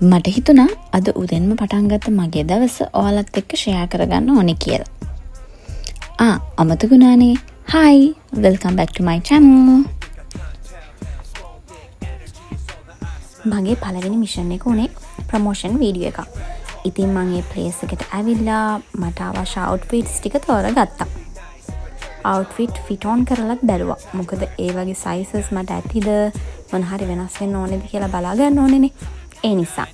මට හිතුණා අද උදෙන්ම පටන් ගත්ත මගේ දවස ඔයාලත් එක්ක ෂෙයා කරගන්න ඕනේ කියලා. අමතකුණානේ. Hi, welcome back to my channel. මගේ පළවෙනි මිෂන් එක උනේ ප්‍රොමෝෂන් වීඩියෝ එකක්. ඉතින් මම මේ ප්ලේස් එකට ඇවිල්ලා මට අවශ්‍ය අවුට්ෆිට්ස් ටික තෝරගත්තා. අවුට්ෆිට් ෆිට ඔන් කරලත් බැලුවා. මොකද ඒ වගේ සයිසස් මට ඇතිද මොන හරි වෙනස් වෙන්න ඕනේද කියලා බලා ගන්න ඕනේනේ. ඒ නිසා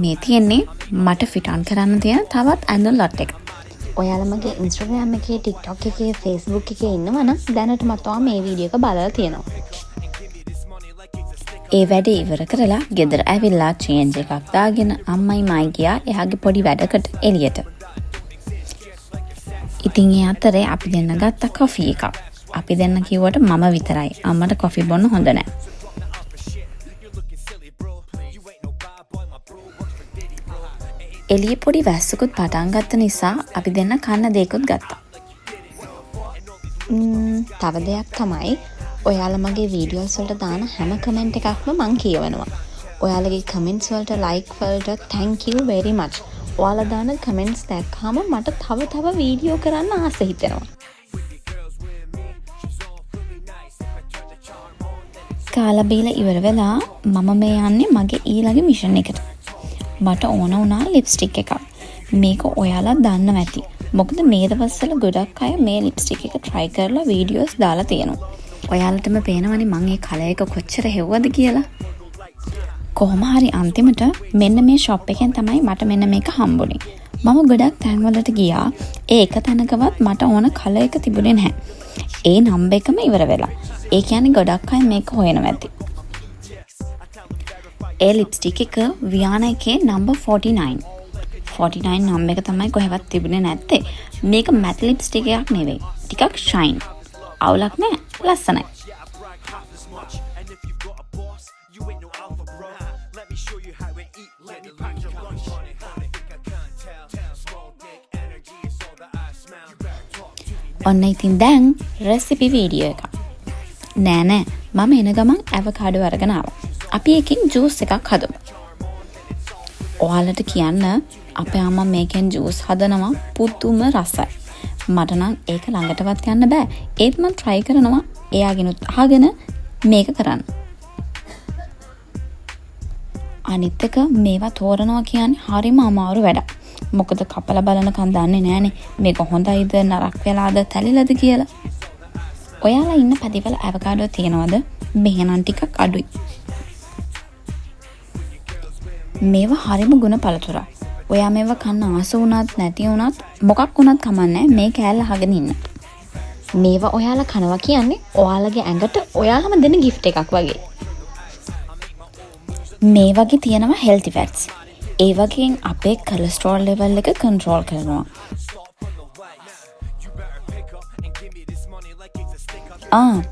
මේ තියෙන්නේ මට ෆිට ඔන් කරන්න තියෙන තවත් ඇඳුම් ලොට් එක. ඔයාලා මගේ Instagram එකේ TikTok එකේ Facebook එකේ ඉන්නවා නම් දැනටමත් ඔයා මේ වීඩියෝ එක බලලා තියෙනවා. ඒ වැඩේ ඉවර කරලා ගෙදර ඇවිල්ලා චේන්ජ් එකක් දාගෙන අම්මයි මයි ගියා එයාගේ පොඩි වැඩකට එළියට. ඉතින් ඒ අතරේ අපි දෙන්න ගත්ත කොෆි එකක්. අපි දෙන්න කිව්වට මම විතරයි. අම්මට කොෆි බොන්න හොඳ නැහැ. එළියේ පොඩි වැස්සකුත් පටන් ගත්ත නිසා අපි දෙන්න කන්න දෙයක්ත් ගත්තා. තව දෙයක් තමයි ඔයාලා මගේ වීඩියෝස් වලට දාන හැම කමෙන්ට් එකක්ම මම කියවනවා. ඔයාලගේ කමෙන්ට්ස් වලට ලයික් වලට thank you very much. ඔයාලා දාන කමෙන්ට්ස් දැක්කම මට තව වීඩියෝ කරන්න ආස හිතෙනවා. කාලා බීලා ඉවර වෙලා මම මේ යන්නේ මගේ ඊළඟ මිෂන් එකට. මට ඕන වුණා ලිප්ස්ටික් එකක්. මේක ඔයාලා දන්නවා ඇති. මොකද මේ දවස්වල ගොඩක් අය මේ ලිප්ස්ටික් එක try කරලා වීඩියෝස් දාලා තියෙනවා. ඔයාලටම පේනවනේ මම මේ කලර් එක කොච්චර හෙව්වද කියලා. කොහොම හරි අන්තිමට මෙන්න මේ shop එකෙන් තමයි මට මෙන්න මේක හම්බුනේ. මම ගොඩක් තැන්වලට ගියා. ඒ එක තැනකවත් මට ඕන කලර් එක තිබුණේ නැහැ. ඒ නම්බර් එකම ඉවර වෙලා. ඒ කියන්නේ ගොඩක් අය මේක හොයනවා ඇති. ඒ ලිප්ස්ටික් එක වියානා එකේ number 49. 49 නම්බර් එක තමයි කොහෙවත් තිබුණේ නැත්තේ. මේක මැට් ලිප්ස්ටික් එකක් නෙවෙයි. ටිකක් shine. අවුලක් නෑ, ලස්සනයි. ඔන්න ඉතින් දැන් රෙසිපි වීඩියෝ එක. නෑ මම එන ගමන් ඇවකාඩෝ අරගෙන ආවා. අපි එකකින් ජූස් එකක් හදමු. ඔයාලට කියන්න අපේ අම්මා මේකෙන් ජූස් හදනවා පුදුම රසයි. මට නම් ඒක ළඟටවත් යන්න බෑ. ඒත් මම try කරනවා එයාගෙනුත් අහගෙන මේක කරන්න. අනිත් එක මේවා තෝරනවා කියන්නේ හරිම අමාරු වැඩක්. මොකද කපලා බලනකන් දන්නේ නෑනේ මේක හොඳයිද නරක වෙලාද තැලිලාද කියලා. ඔයාලා ඉන්න පැතිවල ඇවකාඩෝ තියනවද? මෙහෙනම් ටිකක් අඩුයි. මේවා හරිම ගුණ පළතුරක්. ඔයා මේවා කන්න ආස වුණත් නැති වුණත් මොකක් වුණත් කමන්නේ මේ කෑල්ල අහගෙන ඉන්න. මේවා ඔයාලා කනවා කියන්නේ ඔයාලගේ ඇඟට ඔයාලම දෙන gift එකක් වගේ. මේ වගේ තියෙනවා healthy fats. ඒ වගේන් අපේ cholesterol level එක control කරනවා.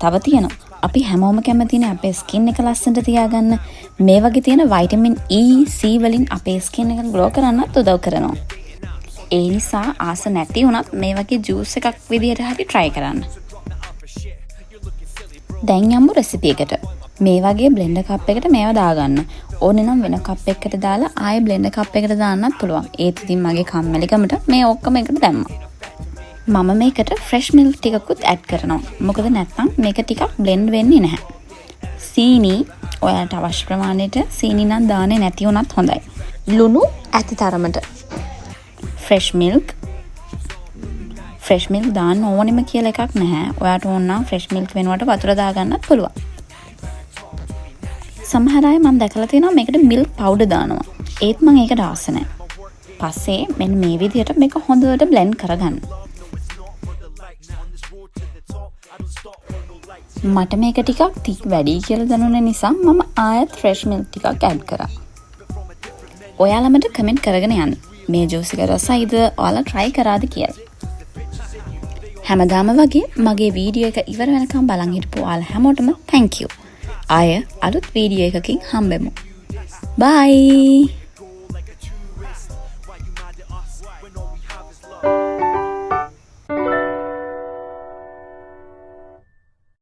තව තියෙනවා. අපි හැමෝම කැමතිනේ අපේ ස්කින් එක ලස්සනට තියාගන්න. මේ වගේ තියෙන vitamin E, C වලින් අපේ ස්කින් එක ග්ලෝ කරන්නත් උදව් කරනවා. ඒ නිසා ආස නැති වුණත් මේ වගේ ජූස් එකක් විදියට හරි try කරන්න. දැන් යමු රෙසිපි එකට. මේ වගේ බ්ලෙන්ඩර් කප් එකකට මේවා දාගන්න. ඕනේ නම් වෙන කප් එකකට දාලා ආයෙ බ්ලෙන්ඩර් කප් එකකට දාන්නත් පුළුවන්. ඒත් ඉතින් මගේ කම්මැලිකමට මේ ඔක්කොම එකට දැම්මා. මම මේකට ෆ්‍රෙෂ් මිල්ක් ටිකකුත් ඇඩ් කරනවා. මොකද නැත්නම් මේක ටිකක් බ්ලෙන්ඩ් වෙන්නේ නැහැ. සීනි ඔයාලට අවශ්‍ය ප්‍රමාණයට සීනි නම් දාන්නේ නැති වුණත් හොඳයි. ලුණු ඇති තරමට. ෆ්‍රෙෂ් මිල්ක් දාන්න ඕනෙම කියලා එකක් නැහැ. ඔයාට ඕන නම් ෆ්‍රෙෂ් මිල්ක් වෙනුවට වතුර දාගන්නත් පුළුවන්. සමහර අය මම දැකලා තියෙනවා මේකට මිල්ක් පවුඩර් දානවා. ඒත් මම ඒකට ආස නැහැ. පස්සේ මෙන්න මේ විදිහට මේක හොඳට බ්ලෙන්ඩ් කරගන්න. මට මේක ටිකක් තික් වැඩි කියලා දැනුන නිසා මම ආයෙත් ෆ්‍රෙෂ් මිල්ක් ටිකක් ඇඩ් කරා. ඔයාලා මට කමෙන්ට් කරගෙන යන්න. මේ ජූස් එක රසයිද ඔයාලා try කරාද කියලා. හැමදාම වගේ මගේ වීඩියෝ එක ඉවර වෙනකම් බලන් හිටපු ඔයාලා හැමෝටම thank you. ආයෙ අලුත් වීඩියෝ එකකින් හම්බෙමු. bye.